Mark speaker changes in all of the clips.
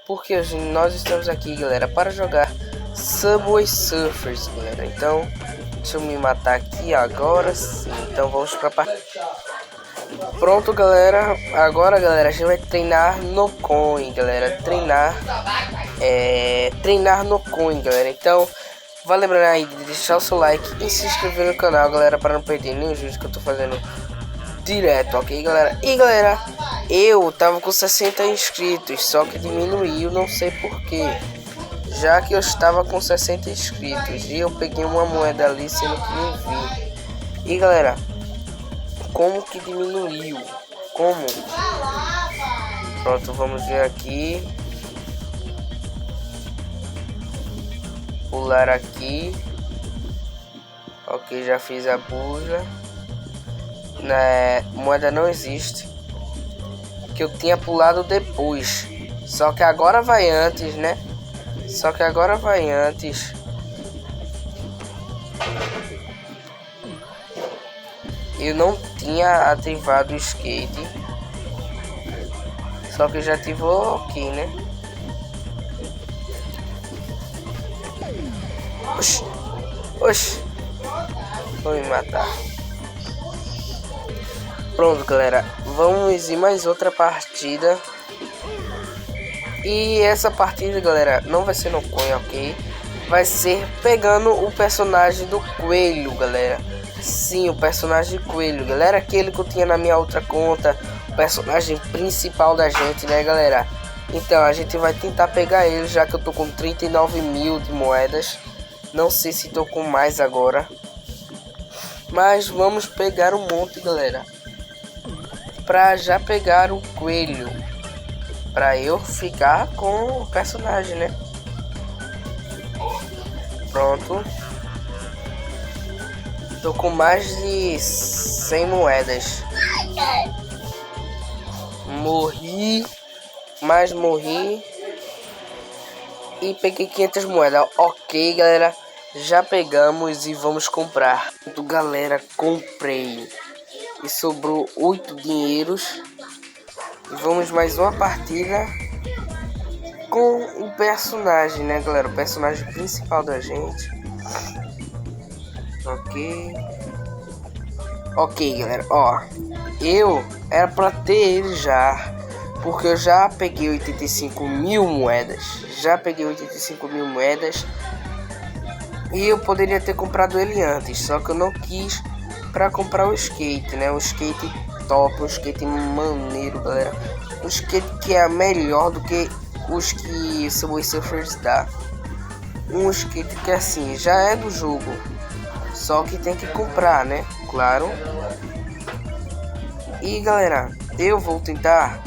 Speaker 1: porque hoje nós estamos aqui, galera, para jogar Subway Surfers, galera. Então, deixa eu me matar aqui agora sim. Então vamos pra partida. Pronto, galera. Agora, galera, a gente vai treinar no coin, galera. Treinar no coin, galera. Então, vai lembrando aí de deixar o seu like e se inscrever no canal, galera, para não perder nenhum vídeo que eu tô fazendo direto, ok, galera? E, galera, eu tava com 60 inscritos, só que diminuiu, não sei porquê. Já que eu estava com 60 inscritos e eu peguei uma moeda ali, sendo que não vi. E, galera, como que diminuiu? Como? Pronto, vamos ver aqui. Pular aqui. Ok, já fiz a buja. Moeda não existe. Que eu tinha pulado depois. Só que agora vai antes, né? Eu não tinha ativado o skate. Só que já ativou aqui, né? Oxi. Vou me matar. Pronto, galera. Vamos em mais outra partida. E essa partida, galera, não vai ser no coin, ok? Vai ser pegando o personagem do coelho, galera. Sim, o personagem coelho, galera. Aquele que eu tinha na minha outra conta. O personagem principal da gente, né, galera? Então, a gente vai tentar pegar ele, já que eu tô com 39 mil de moedas. Não sei se tô com mais agora. Mas vamos pegar um monte, galera. Pra já pegar o coelho. Pra eu ficar com o personagem, né? Pronto. Tô com mais de 100 moedas. Morri. E peguei 500 moedas. Ok, galera. Já pegamos e vamos comprar. Galera, comprei. E sobrou 8 dinheiros. E vamos mais uma partida com o personagem, né, galera? O personagem principal da gente. Ok, galera. Ó, eu era pra ter ele já. Porque eu já peguei 85 mil moedas. E eu poderia ter comprado ele antes. Só que eu não quis pra comprar o skate, né? O skate top, um skate maneiro, galera. Um skate que é melhor do que os que Subway Surfers dá. Um skate que assim já é do jogo, só que tem que comprar, né? Claro. E, galera, eu vou tentar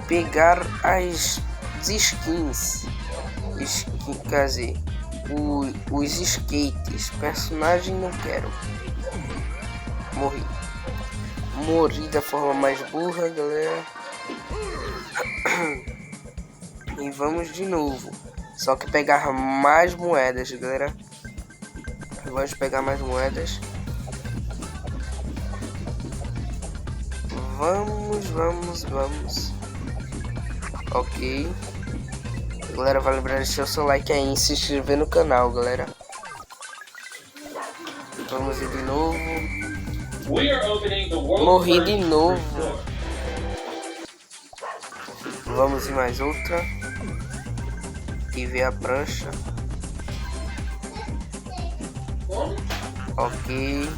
Speaker 1: pegar as skins, quer dizer, os skates. Personagem não quero. Morri da forma mais burra, galera. E vamos de novo. Só que pegar mais moedas, galera. Vamos pegar mais moedas. Vamos. Ok. Galera, vai lembrar de deixar o seu like aí e se inscrever no canal, galera. Vamos ir de novo. Morri de novo. Vamos em mais outra. E ver a prancha. Ok.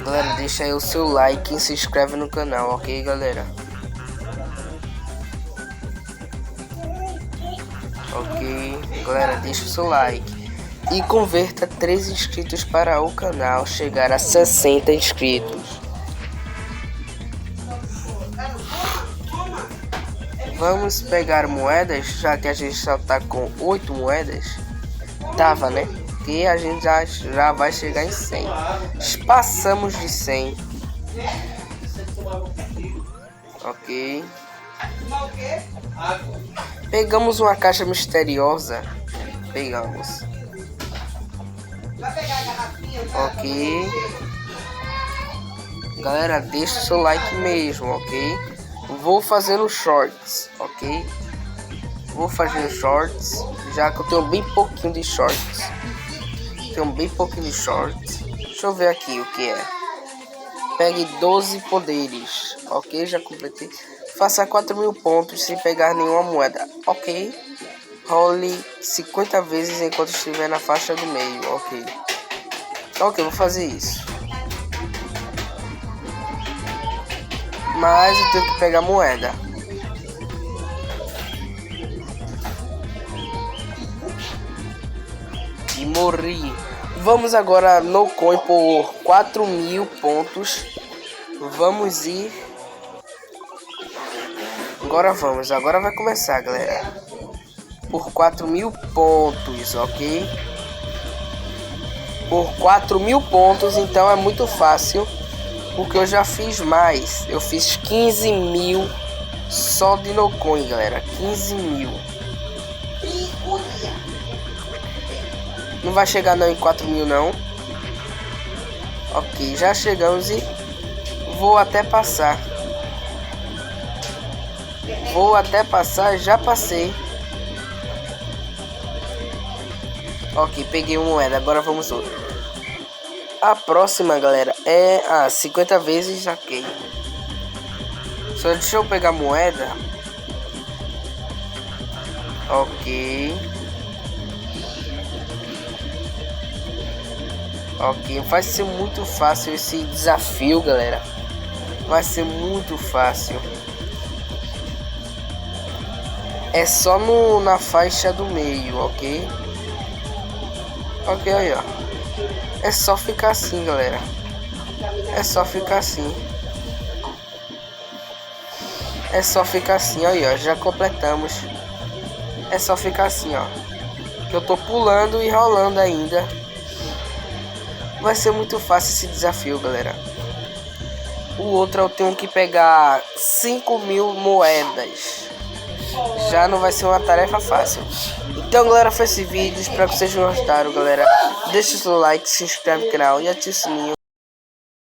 Speaker 1: Galera, deixa aí o seu like e se inscreve no canal, ok, galera? Ok, galera, deixa o seu like. E converta 3 inscritos para o canal chegar a 60 inscritos. Vamos pegar moedas, já que a gente só tá com 8 moedas. Tava, né? Que a gente já vai chegar em 100. Passamos de 100. Ok. Pegamos uma caixa misteriosa. Pegamos. Ok. Galera, deixa o seu like mesmo, ok? Vou fazendo shorts, ok? Vou fazendo shorts, já que eu tenho bem pouquinho de shorts. Tenho bem pouquinho de shorts. Deixa eu ver aqui o que é. Pegue 12 poderes, ok? Já completei. Faça 4.000 pontos sem pegar nenhuma moeda, ok? Role 50 vezes enquanto estiver na faixa do meio, ok? Ok, vou fazer isso. Mas eu tenho que pegar moeda. E morri. Vamos agora no coin por 4.000 pontos. Vamos ir. Agora vai começar, galera. Por 4.000 pontos, ok? Por 4.000 pontos, então é muito fácil. Porque eu já fiz mais. Eu fiz 15.000 só de no coin, galera. 15.000. Não vai chegar não em 4.000 não. Ok, já chegamos e vou até passar. Já passei. Ok, peguei uma moeda, agora vamos outra. A próxima, galera, é 50 vezes, ok. Só deixa eu pegar moeda. Ok. Ok, vai ser muito fácil esse desafio, galera. Vai ser muito fácil. É só na faixa do meio, ok? Ok, aí, ó. É só ficar assim, galera. É só ficar assim. É só ficar assim, aí, ó. Já completamos. É só ficar assim, ó. Que eu tô pulando e rolando ainda. Vai ser muito fácil esse desafio, galera. O outro eu tenho que pegar 5.000 moedas. Já não vai ser uma tarefa fácil. Então, galera, foi esse vídeo. Espero que vocês gostaram, galera. Deixa o seu like, se inscreve no canal e ative o sininho.